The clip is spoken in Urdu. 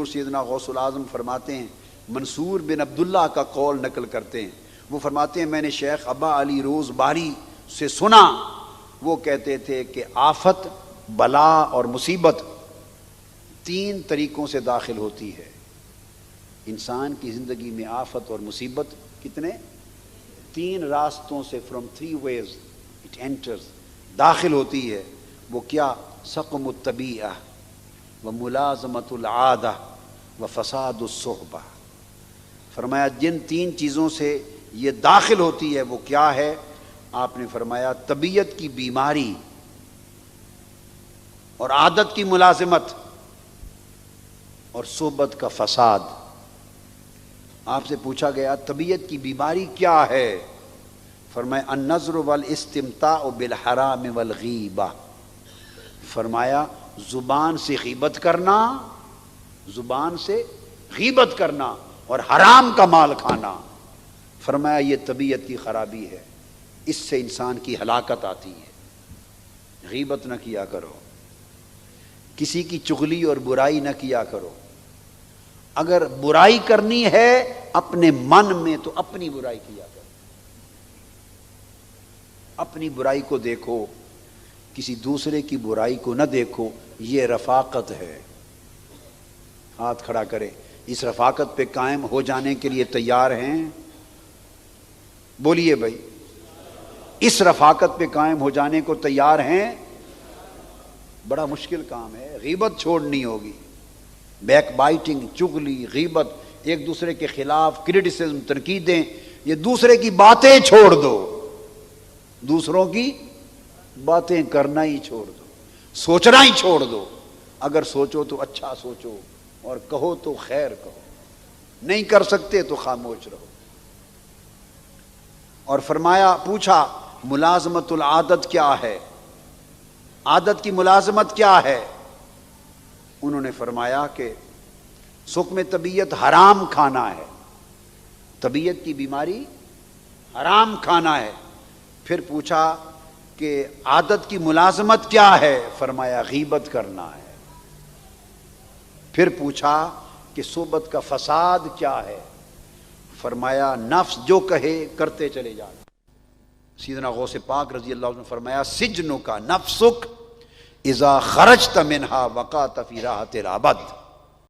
سیدنا غوث العظم فرماتے ہیں، منصور بن عبداللہ کا قول نقل کرتے ہیں، وہ فرماتے ہیں میں نے شیخ ابا علی روز باری سے سنا، وہ کہتے تھے کہ آفت، بلا اور مصیبت 3 طریقوں سے داخل ہوتی ہے انسان کی زندگی میں۔ آفت اور مصیبت کتنے؟ 3 راستوں سے، from 3 ways it enters، داخل ہوتی ہے۔ وہ کیا؟ سقم الطبیعہ و ملازمت العادہ و فساد الصحبہ۔ فرمایا جن 3 چیزوں سے یہ داخل ہوتی ہے وہ کیا ہے؟ آپ نے فرمایا طبیعت کی بیماری اور عادت کی ملازمت اور صحبت کا فساد۔ آپ سے پوچھا گیا طبیعت کی بیماری کیا ہے؟ فرمایا النظر والاستمتاع بالحرام والغیبہ۔ فرمایا زبان سے غیبت کرنا، زبان سے غیبت کرنا اور حرام کا مال کھانا۔ فرمایا یہ طبیعت کی خرابی ہے، اس سے انسان کی ہلاکت آتی ہے۔ غیبت نہ کیا کرو، کسی کی چغلی اور برائی نہ کیا کرو۔ اگر برائی کرنی ہے اپنے من میں تو اپنی برائی کیا کرو، اپنی برائی کو دیکھو، کسی دوسرے کی برائی کو نہ دیکھو، یہ رفاقت ہے۔ ہاتھ کھڑا کرے، اس رفاقت پہ قائم ہو جانے کے لیے تیار ہیں؟ بولیے بھائی، اس رفاقت پہ قائم ہو جانے کو تیار ہیں؟ بڑا مشکل کام ہے، غیبت چھوڑنی ہوگی، بیک بائٹنگ، چغلی، غیبت، ایک دوسرے کے خلاف کرٹیسزم، تنقیدیں، یہ دوسرے کی باتیں چھوڑ دو، دوسروں کی باتیں کرنا ہی چھوڑ دو، سوچنا ہی چھوڑ دو۔ اگر سوچو تو اچھا سوچو اور کہو تو خیر کہو، نہیں کر سکتے تو خاموش رہو۔ اور فرمایا، پوچھا ملازمت العادت کیا ہے؟ عادت کی ملازمت کیا ہے؟ انہوں نے فرمایا کہ سقم طبیعت حرام کھانا ہے، طبیعت کی بیماری حرام کھانا ہے۔ پھر پوچھا کہ عادت کی ملازمت کیا ہے؟ فرمایا غیبت کرنا ہے۔ پھر پوچھا کہ صحبت کا فساد کیا ہے؟ فرمایا نفس جو کہے کرتے چلے جانا۔ سیدنا غوث پاک رضی اللہ عنہ نے فرمایا سجنک نفسک اذا خرجت منها وقعت فی راحت الابد۔